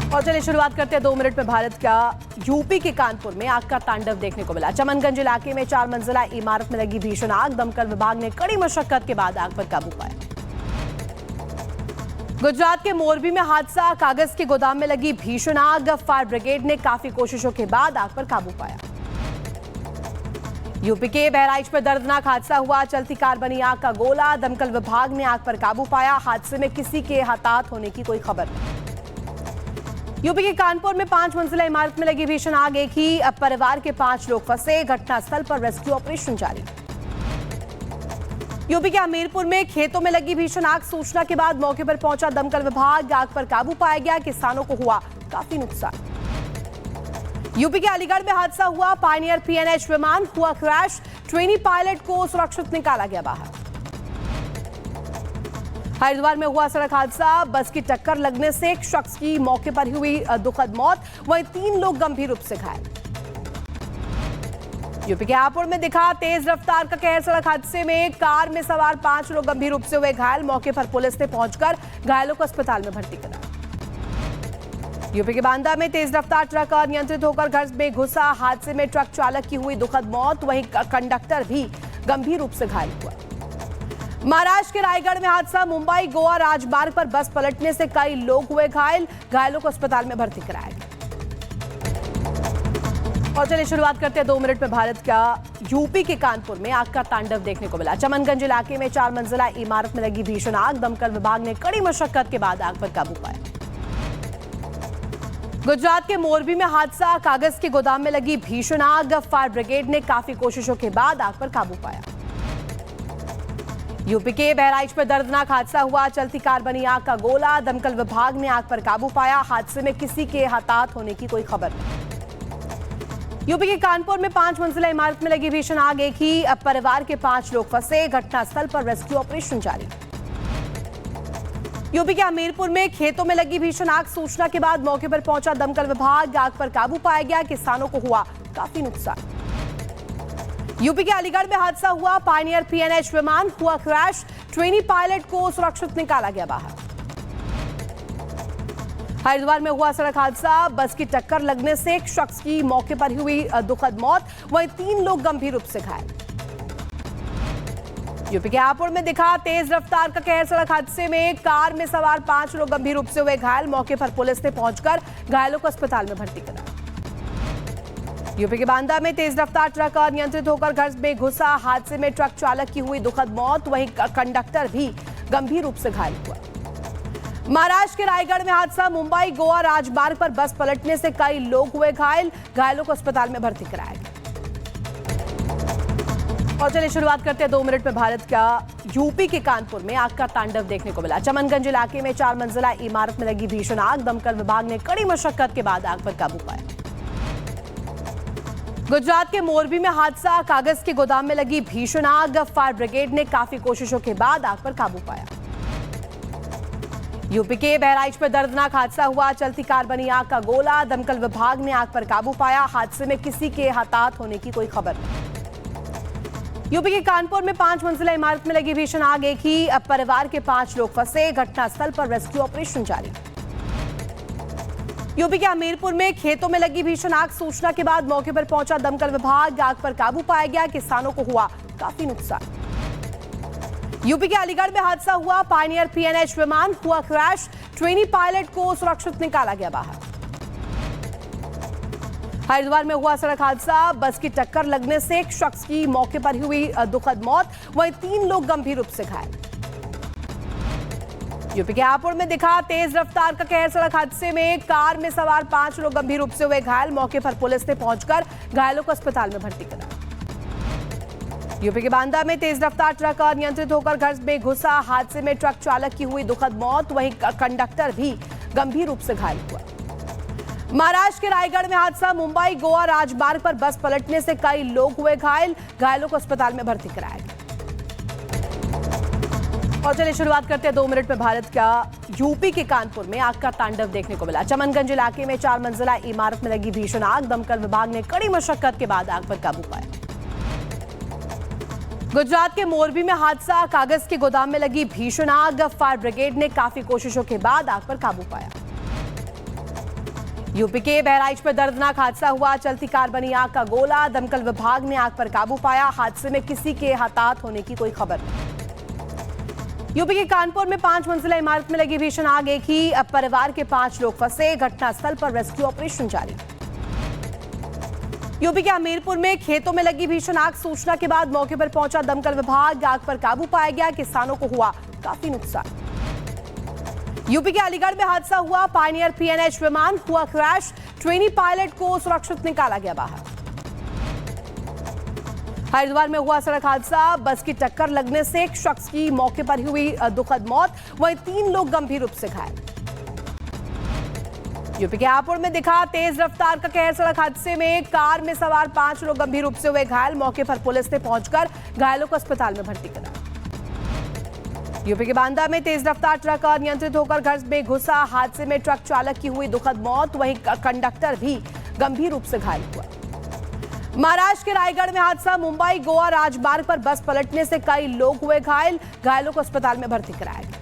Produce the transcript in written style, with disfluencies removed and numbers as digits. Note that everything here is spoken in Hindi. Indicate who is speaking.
Speaker 1: और चलिए शुरुआत करते हैं 2 मिनट में भारत का। यूपी के कानपुर में आग का तांडव देखने को मिला। चमनगंज इलाके में 4 मंजिला इमारत में लगी भीषण आग। दमकल विभाग ने कड़ी मशक्कत के बाद आग पर काबू पाया। गुजरात के मोरबी में हादसा। कागज के गोदाम में लगी भीषण आग। फायर ब्रिगेड ने काफी कोशिशों के बाद आग पर काबू पाया। यूपी के बहराइच में दर्दनाक हादसा हुआ। चलती कार बनी आग का गोला। दमकल विभाग ने आग पर काबू पाया। हादसे में किसी के हताहत होने की कोई खबर नहीं। यूपी के कानपुर में 5 मंजिला इमारत में लगी भीषण आग। एक ही परिवार के 5 लोग फंसे। घटनास्थल पर रेस्क्यू ऑपरेशन जारी। यूपी के हमीरपुर में खेतों में लगी भीषण आग। सूचना के बाद मौके पर पहुंचा दमकल विभाग। आग पर काबू पाया गया। किसानों को हुआ काफी नुकसान। यूपी के अलीगढ़ में हादसा हुआ। पायनियर PNH विमान हुआ क्रैश। ट्रेनी पायलट को सुरक्षित निकाला गया बाहर। हरिद्वार में हुआ सड़क हादसा। बस की टक्कर लगने से एक शख्स की मौके पर हुई दुखद मौत। वहीं 3 लोग गंभीर रूप से घायल। यूपी के हापुड़ में दिखा तेज रफ्तार का कहर। सड़क हादसे में कार में सवार 5 लोग गंभीर रूप से हुए घायल। मौके पर पुलिस ने पहुंचकर घायलों को अस्पताल में भर्ती कराया। यूपी के बांदा में तेज रफ्तार ट्रक अनियंत्रित होकर घर में घुसा। हादसे में ट्रक चालक की हुई दुखद मौत। वहीं कंडक्टर भी गंभीर रूप से घायल हुआ। महाराष्ट्र के रायगढ़ में हादसा। मुंबई गोवा राजमार्ग पर बस पलटने से कई लोग हुए घायल। घायलों को अस्पताल में भर्ती कराया गया। और चलिए शुरुआत करते हैं 2 मिनट में भारत का। यूपी के कानपुर में आग का तांडव देखने को मिला। चमनगंज इलाके में 4 मंजिला इमारत में लगी भीषण आग। दमकल विभाग ने कड़ी मशक्कत के बाद आग पर काबू पाया। गुजरात के मोरबी में हादसा। कागज के गोदाम में लगी भीषण आग। फायर ब्रिगेड ने काफी कोशिशों के बाद आग पर काबू पाया। यूपी के बहराइच में दर्दनाक हादसा हुआ। चलती कार बनी आग का गोला। दमकल विभाग ने आग पर काबू पाया। हादसे में किसी के हताहत होने की कोई खबर नहीं। यूपी के कानपुर में 5 मंजिला इमारत में लगी भीषण आग। एक ही परिवार के 5 लोग फंसे। घटनास्थल पर रेस्क्यू ऑपरेशन जारी। यूपी के हमीरपुर में खेतों में लगी भीषण आग। सूचना के बाद मौके पर पहुंचा दमकल विभाग। आग पर काबू पाया गया। किसानों को हुआ काफी नुकसान। यूपी के अलीगढ़ में हादसा हुआ। पायनियर PNH विमान हुआ क्रैश। ट्रेनी पायलट को सुरक्षित निकाला गया बाहर। हरिद्वार में हुआ सड़क हादसा। बस की टक्कर लगने से एक शख्स की मौके पर हुई दुखद मौत। वहीं 3 लोग गंभीर रूप से घायल। यूपी के हापुड़ में दिखा तेज रफ्तार का कहर। सड़क हादसे में कार में सवार 5 लोग गंभीर रूप से हुए घायल। मौके पर पुलिस ने पहुंचकर घायलों को अस्पताल में भर्ती कराया। यूपी के बांदा में तेज रफ्तार ट्रक अनियंत्रित होकर घर में घुसा। हादसे में ट्रक चालक की हुई दुखद मौत। वहीं कंडक्टर भी गंभीर रूप से घायल हुआ। महाराष्ट्र के रायगढ़ में हादसा। मुंबई गोवा राजमार्ग पर बस पलटने से कई लोग हुए घायल। घायलों को अस्पताल में भर्ती कराया गया। और चलिए शुरुआत करते हैं 2 मिनट में भारत का। यूपी के कानपुर में आग का तांडव देखने को मिला। चमनगंज इलाके में 4 मंजिला इमारत में लगी भीषण आग। दमकल विभाग ने कड़ी मशक्कत के बाद आग पर काबू पाया। गुजरात के मोरबी में हादसा। कागज के गोदाम में लगी भीषण आग। फायर ब्रिगेड ने काफी कोशिशों के बाद आग पर काबू पाया। यूपी के बहराइच में दर्दनाक हादसा हुआ। चलती कार बनी आग का गोला। दमकल विभाग ने आग पर काबू पाया। हादसे में किसी के हताहत होने की कोई खबर नहीं। यूपी के कानपुर में 5 मंजिला इमारत में लगी भीषण आग। एक ही परिवार के 5 लोग फंसे। घटनास्थल पर रेस्क्यू ऑपरेशन जारी। यूपी के हमीरपुर में खेतों में लगी भीषण आग। सूचना के बाद मौके पर पहुंचा दमकल विभाग। आग पर काबू पाया गया। किसानों को हुआ काफी नुकसान। यूपी के अलीगढ़ में हादसा हुआ। पायनियर PNH विमान हुआ क्रैश। ट्रेनी पायलट को सुरक्षित निकाला गया बाहर। हरिद्वार में हुआ सड़क हादसा। बस की टक्कर लगने से एक शख्स की मौके पर हुई दुखद मौत। वहीं 3 लोग गंभीर रूप से घायल। यूपी के हापुड़ में दिखा तेज रफ्तार का कहर। सड़क हादसे में कार में सवार 5 लोग गंभीर रूप से हुए घायल। मौके पर पुलिस ने पहुंचकर घायलों को अस्पताल में भर्ती कराया। यूपी के बांदा में तेज रफ्तार ट्रक अनियंत्रित होकर घर में घुसा। हादसे में ट्रक चालक की हुई दुखद मौत। वहीं कंडक्टर भी गंभीर रूप से घायल हुआ। महाराष्ट्र के रायगढ़ में हादसा। मुंबई गोवा राजमार्ग पर बस पलटने से कई लोग हुए घायल। घायलों को अस्पताल में भर्ती कराया गया। और चलिए शुरुआत करते हैं 2 मिनट में भारत का। यूपी के कानपुर में आग का तांडव देखने को मिला। चमनगंज इलाके में 4 मंजिला इमारत में लगी भीषण आग। दमकल विभाग ने कड़ी मशक्कत के बाद आग पर काबू पाया। गुजरात के मोरबी में हादसा। कागज के गोदाम में लगी भीषण आग। फायर ब्रिगेड ने काफी कोशिशों के बाद आग पर काबू पाया। यूपी के बहराइच में दर्दनाक हादसा हुआ। चलती कार बनी आग का गोला। दमकल विभाग ने आग पर काबू पाया। हादसे में किसी के हताहत होने की कोई खबर नहीं। यूपी के कानपुर में 5 मंजिला इमारत में लगी भीषण आग। एक ही परिवार के 5 लोग फंसे। घटनास्थल पर रेस्क्यू ऑपरेशन जारी। यूपी के हमीरपुर में खेतों में लगी भीषण आग। सूचना के बाद मौके पर पहुंचा दमकल विभाग। आग पर काबू पाया गया। किसानों को हुआ काफी नुकसान। यूपी के अलीगढ़ में हादसा हुआ। पायनियर PNH विमान हुआ क्रैश। ट्रेनी पायलट को सुरक्षित निकाला गया बाहर। हरिद्वार में हुआ सड़क हादसा। बस की टक्कर लगने से एक शख्स की मौके पर ही हुई दुखद मौत। वहीं 3 लोग गंभीर रूप से घायल। यूपी के हापुड़ में दिखा तेज रफ्तार का कहर। सड़क हादसे में कार में सवार 5 लोग गंभीर रूप से हुए घायल। मौके पर पुलिस ने पहुंचकर घायलों को अस्पताल में भर्ती कराया। यूपी के बांदा में तेज रफ्तार ट्रक अनियंत्रित होकर घर में घुसा। हादसे में ट्रक चालक की हुई दुखद मौत। वहीं कंडक्टर भी गंभीर रूप से घायल हुआ। महाराष्ट्र के रायगढ़ में हादसा। मुंबई गोवा राजमार्ग पर बस पलटने से कई लोग हुए घायल। घायलों को अस्पताल में भर्ती कराया गया।